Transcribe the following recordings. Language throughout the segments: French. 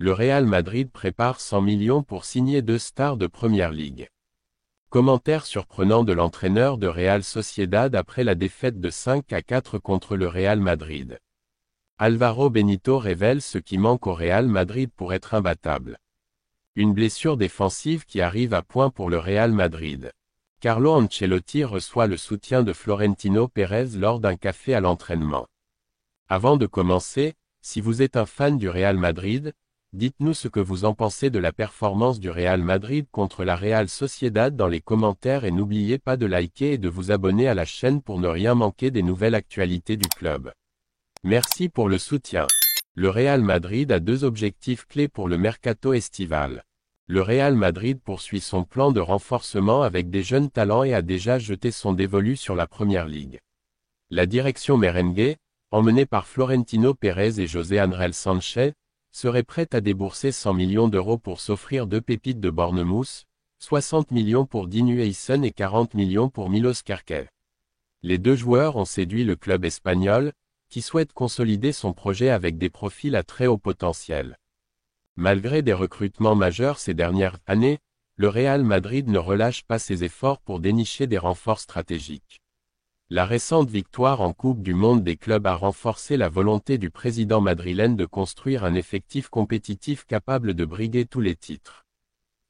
Le Real Madrid prépare 100 millions pour signer 2 stars de Première Ligue. Commentaire surprenant de l'entraîneur de Real Sociedad après la défaite de 5-4 contre le Real Madrid. Álvaro Benito révèle ce qui manque au Real Madrid pour être imbattable. Une blessure défensive qui arrive à point pour le Real Madrid. Carlo Ancelotti reçoit le soutien de Florentino Pérez lors d'un café à l'entraînement. Avant de commencer, si vous êtes un fan du Real Madrid, dites-nous ce que vous en pensez de la performance du Real Madrid contre la Real Sociedad dans les commentaires et n'oubliez pas de liker et de vous abonner à la chaîne pour ne rien manquer des nouvelles actualités du club. Merci pour le soutien. Le Real Madrid a 2 objectifs clés pour le mercato estival. Le Real Madrid poursuit son plan de renforcement avec des jeunes talents et a déjà jeté son dévolu sur la Première Ligue. La direction merengue, emmenée par Florentino Pérez et José Ángel Sánchez, serait prête à débourser 100 millions d'euros pour s'offrir 2 pépites de Bournemouth, 60 millions pour Dinu Eisen et 40 millions pour Milos Kerkez. Les 2 joueurs ont séduit le club espagnol, qui souhaite consolider son projet avec des profils à très haut potentiel. Malgré des recrutements majeurs ces dernières années, le Real Madrid ne relâche pas ses efforts pour dénicher des renforts stratégiques. La récente victoire en Coupe du Monde des clubs a renforcé la volonté du président madrilène de construire un effectif compétitif capable de briguer tous les titres.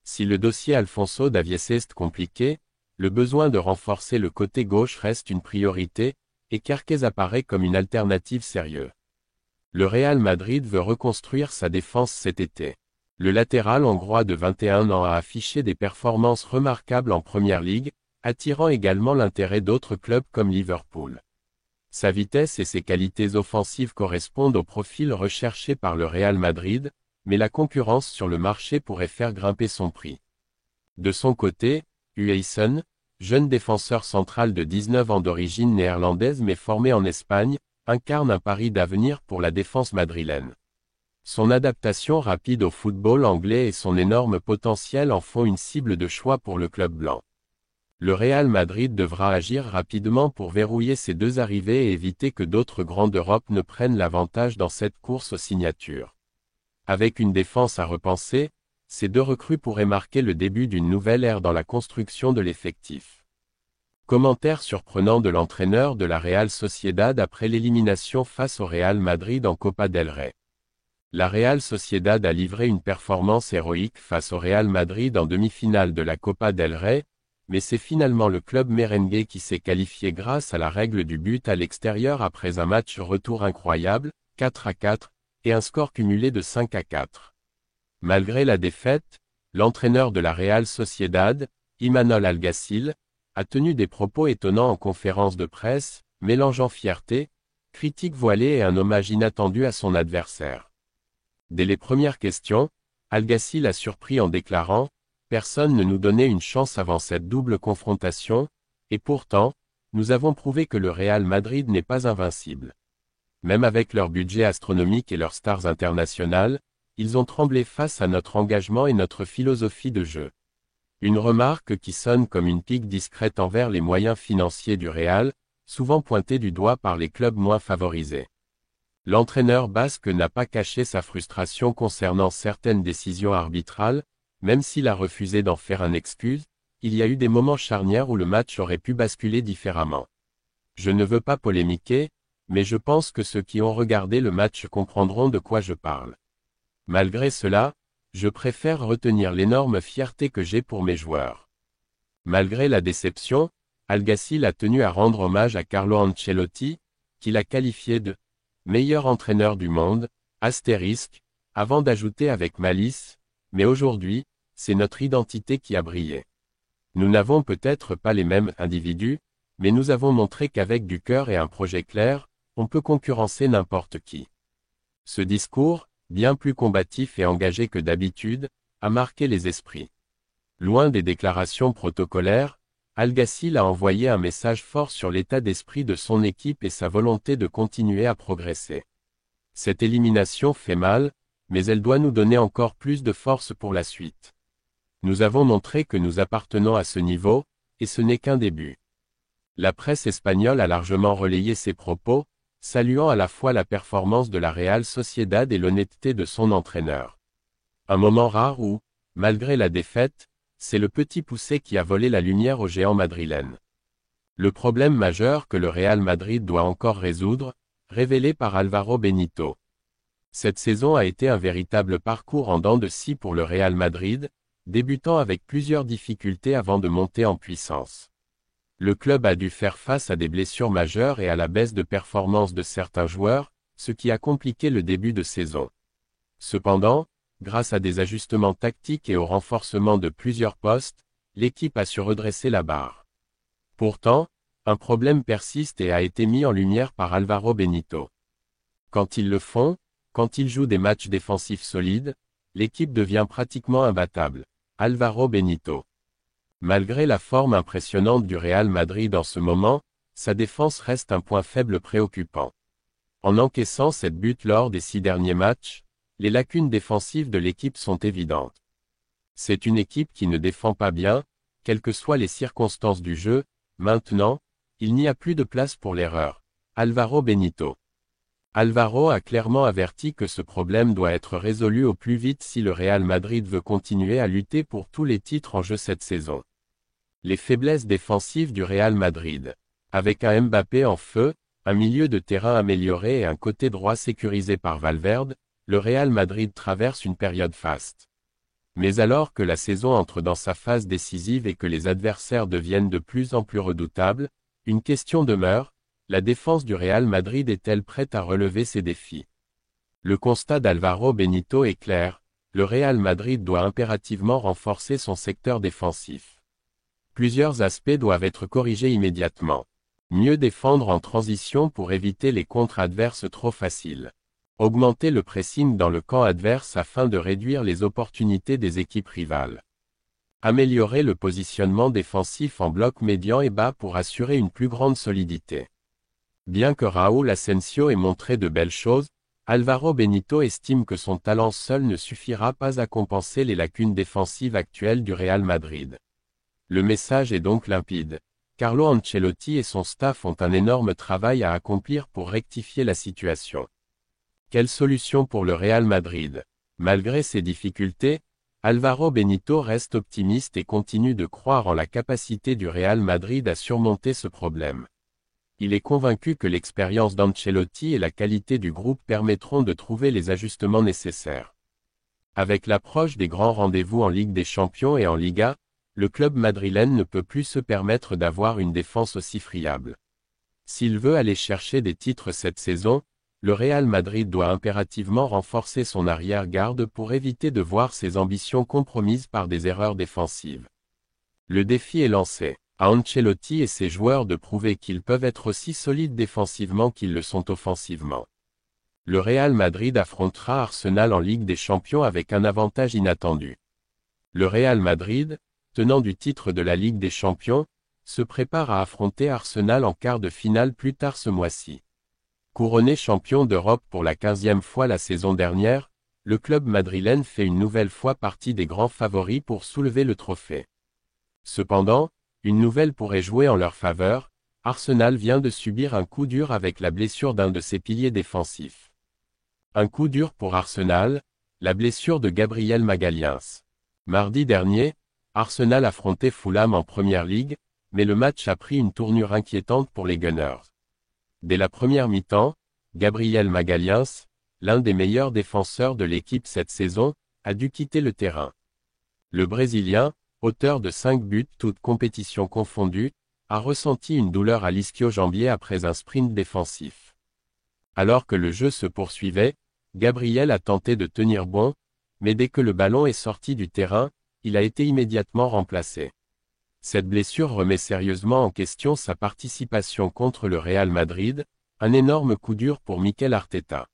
Si le dossier Alfonso Davies est compliqué, le besoin de renforcer le côté gauche reste une priorité, et Kerkez apparaît comme une alternative sérieuse. Le Real Madrid veut reconstruire sa défense cet été. Le latéral hongrois de 21 ans a affiché des performances remarquables en Première Ligue, attirant également l'intérêt d'autres clubs comme Liverpool. Sa vitesse et ses qualités offensives correspondent au profil recherché par le Real Madrid, mais la concurrence sur le marché pourrait faire grimper son prix. De son côté, Huijsen, jeune défenseur central de 19 ans d'origine néerlandaise mais formé en Espagne, incarne un pari d'avenir pour la défense madrilène. Son adaptation rapide au football anglais et son énorme potentiel en font une cible de choix pour le club blanc. Le Real Madrid devra agir rapidement pour verrouiller ces 2 arrivées et éviter que d'autres grands d'Europe ne prennent l'avantage dans cette course aux signatures. Avec une défense à repenser, ces 2 recrues pourraient marquer le début d'une nouvelle ère dans la construction de l'effectif. Commentaire surprenant de l'entraîneur de la Real Sociedad après l'élimination face au Real Madrid en Copa del Rey. La Real Sociedad a livré une performance héroïque face au Real Madrid en demi-finale de la Copa del Rey, mais c'est finalement le club merengue qui s'est qualifié grâce à la règle du but à l'extérieur après un match retour incroyable, 4-4, et un score cumulé de 5-4. Malgré la défaite, l'entraîneur de la Real Sociedad, Imanol Alguacil, a tenu des propos étonnants en conférence de presse, mélangeant fierté, critique voilée et un hommage inattendu à son adversaire. Dès les premières questions, Alguacil a surpris en déclarant « Personne ne nous donnait une chance avant cette double confrontation, et pourtant, nous avons prouvé que le Real Madrid n'est pas invincible. Même avec leur budget astronomique et leurs stars internationales, ils ont tremblé face à notre engagement et notre philosophie de jeu. » Une remarque qui sonne comme une pique discrète envers les moyens financiers du Real, souvent pointés du doigt par les clubs moins favorisés. L'entraîneur basque n'a pas caché sa frustration concernant certaines décisions arbitrales, même s'il a refusé d'en faire une excuse, il y a eu des moments charnières où le match aurait pu basculer différemment. Je ne veux pas polémiquer, mais je pense que ceux qui ont regardé le match comprendront de quoi je parle. Malgré cela, je préfère retenir l'énorme fierté que j'ai pour mes joueurs. Malgré la déception, Alguacil a tenu à rendre hommage à Carlo Ancelotti, qu'il a qualifié de « meilleur entraîneur du monde », astérisque, avant d'ajouter avec malice « mais aujourd'hui, c'est notre identité qui a brillé. Nous n'avons peut-être pas les mêmes individus, mais nous avons montré qu'avec du cœur et un projet clair, on peut concurrencer n'importe qui. » Ce discours, bien plus combatif et engagé que d'habitude, a marqué les esprits. Loin des déclarations protocolaires, Alguacil a envoyé un message fort sur l'état d'esprit de son équipe et sa volonté de continuer à progresser. Cette élimination fait mal, mais elle doit nous donner encore plus de force pour la suite. Nous avons montré que nous appartenons à ce niveau, et ce n'est qu'un début. La presse espagnole a largement relayé ces propos, saluant à la fois la performance de la Real Sociedad et l'honnêteté de son entraîneur. Un moment rare où, malgré la défaite, c'est le petit poucet qui a volé la lumière aux géants madrilènes. Le problème majeur que le Real Madrid doit encore résoudre, révélé par Álvaro Benito. Cette saison a été un véritable parcours en dents de scie pour le Real Madrid, débutant avec plusieurs difficultés avant de monter en puissance. Le club a dû faire face à des blessures majeures et à la baisse de performance de certains joueurs, ce qui a compliqué le début de saison. Cependant, grâce à des ajustements tactiques et au renforcement de plusieurs postes, l'équipe a su redresser la barre. Pourtant, un problème persiste et a été mis en lumière par Álvaro Benito. Quand ils le font, quand ils jouent des matchs défensifs solides, l'équipe devient pratiquement imbattable. Álvaro Benito. Malgré la forme impressionnante du Real Madrid en ce moment, sa défense reste un point faible préoccupant. En encaissant 7 buts lors des 6 derniers matchs, les lacunes défensives de l'équipe sont évidentes. C'est une équipe qui ne défend pas bien, quelles que soient les circonstances du jeu. Maintenant, il n'y a plus de place pour l'erreur. Álvaro Benito. Álvaro a clairement averti que ce problème doit être résolu au plus vite si le Real Madrid veut continuer à lutter pour tous les titres en jeu cette saison. Les faiblesses défensives du Real Madrid. Avec un Mbappé en feu, un milieu de terrain amélioré et un côté droit sécurisé par Valverde, le Real Madrid traverse une période faste. Mais alors que la saison entre dans sa phase décisive et que les adversaires deviennent de plus en plus redoutables, une question demeure, la défense du Real Madrid est-elle prête à relever ces défis? Le constat d'Álvaro Benito est clair, le Real Madrid doit impérativement renforcer son secteur défensif. Plusieurs aspects doivent être corrigés immédiatement. Mieux défendre en transition pour éviter les contres adverses trop faciles. Augmenter le pressing dans le camp adverse afin de réduire les opportunités des équipes rivales. Améliorer le positionnement défensif en bloc médian et bas pour assurer une plus grande solidité. Bien que Raúl Asensio ait montré de belles choses, Álvaro Benito estime que son talent seul ne suffira pas à compenser les lacunes défensives actuelles du Real Madrid. Le message est donc limpide. Carlo Ancelotti et son staff ont un énorme travail à accomplir pour rectifier la situation. Quelle solution pour le Real Madrid? Malgré ces difficultés, Álvaro Benito reste optimiste et continue de croire en la capacité du Real Madrid à surmonter ce problème. Il est convaincu que l'expérience d'Ancelotti et la qualité du groupe permettront de trouver les ajustements nécessaires. Avec l'approche des grands rendez-vous en Ligue des Champions et en Liga, le club madrilène ne peut plus se permettre d'avoir une défense aussi friable. S'il veut aller chercher des titres cette saison, le Real Madrid doit impérativement renforcer son arrière-garde pour éviter de voir ses ambitions compromises par des erreurs défensives. Le défi est lancé, à Ancelotti et ses joueurs de prouver qu'ils peuvent être aussi solides défensivement qu'ils le sont offensivement. Le Real Madrid affrontera Arsenal en Ligue des Champions avec un avantage inattendu. Le Real Madrid, tenant du titre de la Ligue des Champions, se prépare à affronter Arsenal en quart de finale plus tard ce mois-ci. Couronné champion d'Europe pour la 15e fois la saison dernière, le club madrilène fait une nouvelle fois partie des grands favoris pour soulever le trophée. Cependant, une nouvelle pourrait jouer en leur faveur, Arsenal vient de subir un coup dur avec la blessure d'un de ses piliers défensifs. Un coup dur pour Arsenal, la blessure de Gabriel Magalhães. Mardi dernier, Arsenal affrontait Fulham en Première Ligue, mais le match a pris une tournure inquiétante pour les Gunners. Dès la première mi-temps, Gabriel Magalhães, l'un des meilleurs défenseurs de l'équipe cette saison, a dû quitter le terrain. Le Brésilien, auteur de 5 buts toutes compétitions confondues, a ressenti une douleur à l'ischio-jambier après un sprint défensif. Alors que le jeu se poursuivait, Gabriel a tenté de tenir bon, mais dès que le ballon est sorti du terrain, il a été immédiatement remplacé. Cette blessure remet sérieusement en question sa participation contre le Real Madrid, un énorme coup dur pour Mikel Arteta.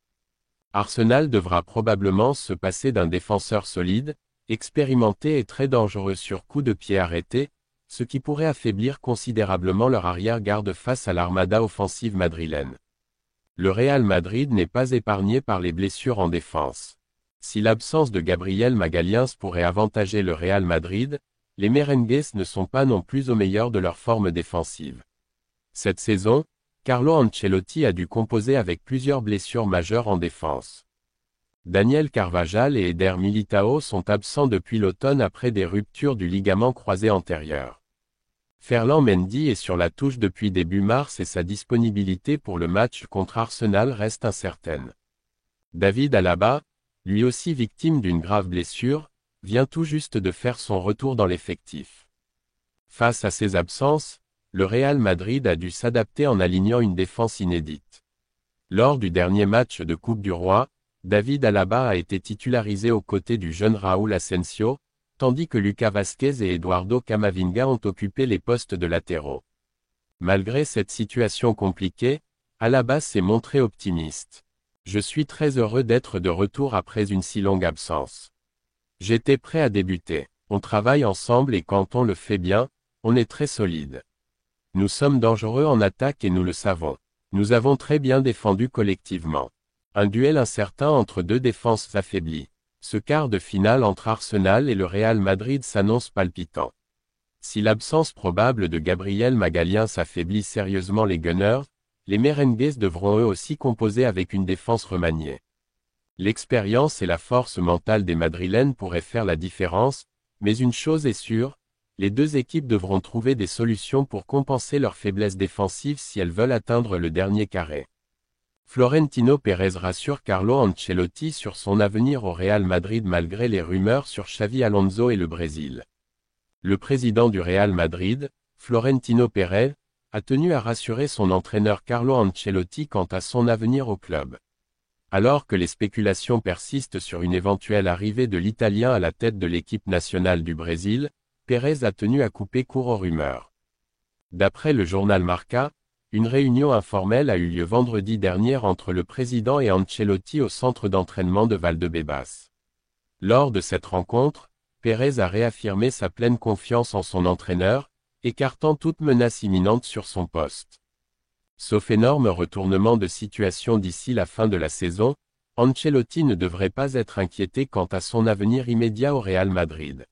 Arsenal devra probablement se passer d'un défenseur solide, expérimenté et très dangereux sur coup de pied arrêté, ce qui pourrait affaiblir considérablement leur arrière-garde face à l'armada offensive madrilène. Le Real Madrid n'est pas épargné par les blessures en défense. Si l'absence de Gabriel Magalhães pourrait avantager le Real Madrid, les merengues ne sont pas non plus au meilleur de leur forme défensive. Cette saison, Carlo Ancelotti a dû composer avec plusieurs blessures majeures en défense. Daniel Carvajal et Eder Militão sont absents depuis l'automne après des ruptures du ligament croisé antérieur. Ferland Mendy est sur la touche depuis début mars et sa disponibilité pour le match contre Arsenal reste incertaine. David Alaba, lui aussi victime d'une grave blessure, vient tout juste de faire son retour dans l'effectif. Face à ces absences, le Real Madrid a dû s'adapter en alignant une défense inédite. Lors du dernier match de Coupe du Roi, David Alaba a été titularisé aux côtés du jeune Raúl Asensio, tandis que Lucas Vázquez et Eduardo Camavinga ont occupé les postes de latéraux. Malgré cette situation compliquée, Alaba s'est montré optimiste. Je suis très heureux d'être de retour après une si longue absence. J'étais prêt à débuter. On travaille ensemble et quand on le fait bien, on est très solide. Nous sommes dangereux en attaque et nous le savons. Nous avons très bien défendu collectivement. Un duel incertain entre deux défenses affaiblies. Ce quart de finale entre Arsenal et le Real Madrid s'annonce palpitant. Si l'absence probable de Gabriel Magalhães affaiblit sérieusement les Gunners, les merengues devront eux aussi composer avec une défense remaniée. L'expérience et la force mentale des Madrilènes pourraient faire la différence, mais une chose est sûre, les deux équipes devront trouver des solutions pour compenser leurs faiblesses défensives si elles veulent atteindre le dernier carré. Florentino Pérez rassure Carlo Ancelotti sur son avenir au Real Madrid malgré les rumeurs sur Xavi Alonso et le Brésil. Le président du Real Madrid, Florentino Pérez, a tenu à rassurer son entraîneur Carlo Ancelotti quant à son avenir au club. Alors que les spéculations persistent sur une éventuelle arrivée de l'Italien à la tête de l'équipe nationale du Brésil, Pérez a tenu à couper court aux rumeurs. D'après le journal Marca, une réunion informelle a eu lieu vendredi dernier entre le président et Ancelotti au centre d'entraînement de Valdebebas. Lors de cette rencontre, Pérez a réaffirmé sa pleine confiance en son entraîneur, écartant toute menace imminente sur son poste. Sauf énorme retournement de situation d'ici la fin de la saison, Ancelotti ne devrait pas être inquiété quant à son avenir immédiat au Real Madrid.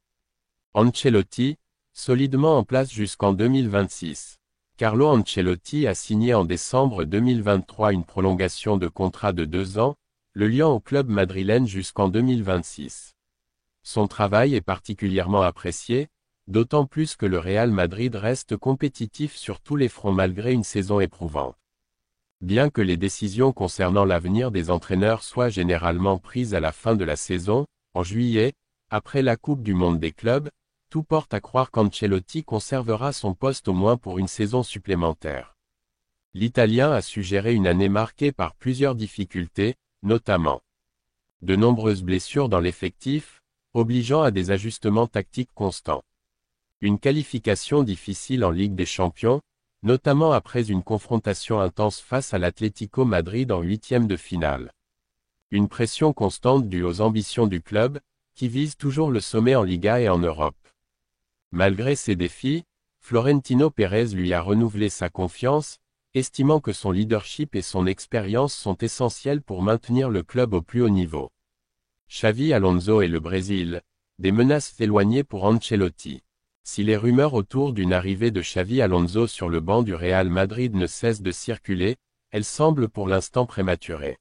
Ancelotti, solidement en place jusqu'en 2026. Carlo Ancelotti a signé en décembre 2023 une prolongation de contrat de 2 ans, le liant au club madrilène jusqu'en 2026. Son travail est particulièrement apprécié, d'autant plus que le Real Madrid reste compétitif sur tous les fronts malgré une saison éprouvante. Bien que les décisions concernant l'avenir des entraîneurs soient généralement prises à la fin de la saison, en juillet, après la Coupe du Monde des clubs, tout porte à croire qu'Ancelotti conservera son poste au moins pour une saison supplémentaire. L'Italien a suggéré une année marquée par plusieurs difficultés, notamment de nombreuses blessures dans l'effectif, obligeant à des ajustements tactiques constants. Une qualification difficile en Ligue des Champions, notamment après une confrontation intense face à l'Atlético Madrid en 8e de finale. Une pression constante due aux ambitions du club, qui vise toujours le sommet en Liga et en Europe. Malgré ces défis, Florentino Pérez lui a renouvelé sa confiance, estimant que son leadership et son expérience sont essentiels pour maintenir le club au plus haut niveau. Xavi Alonso et le Brésil, des menaces éloignées pour Ancelotti. Si les rumeurs autour d'une arrivée de Xavi Alonso sur le banc du Real Madrid ne cessent de circuler, elles semblent pour l'instant prématurées.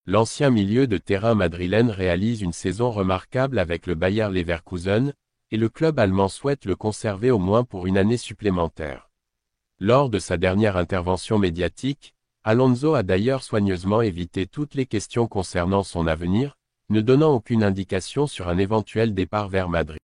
L'ancien milieu de terrain madrilène réalise une saison remarquable avec le Bayer Leverkusen, et le club allemand souhaite le conserver au moins pour une année supplémentaire. Lors de sa dernière intervention médiatique, Alonso a d'ailleurs soigneusement évité toutes les questions concernant son avenir, ne donnant aucune indication sur un éventuel départ vers Madrid.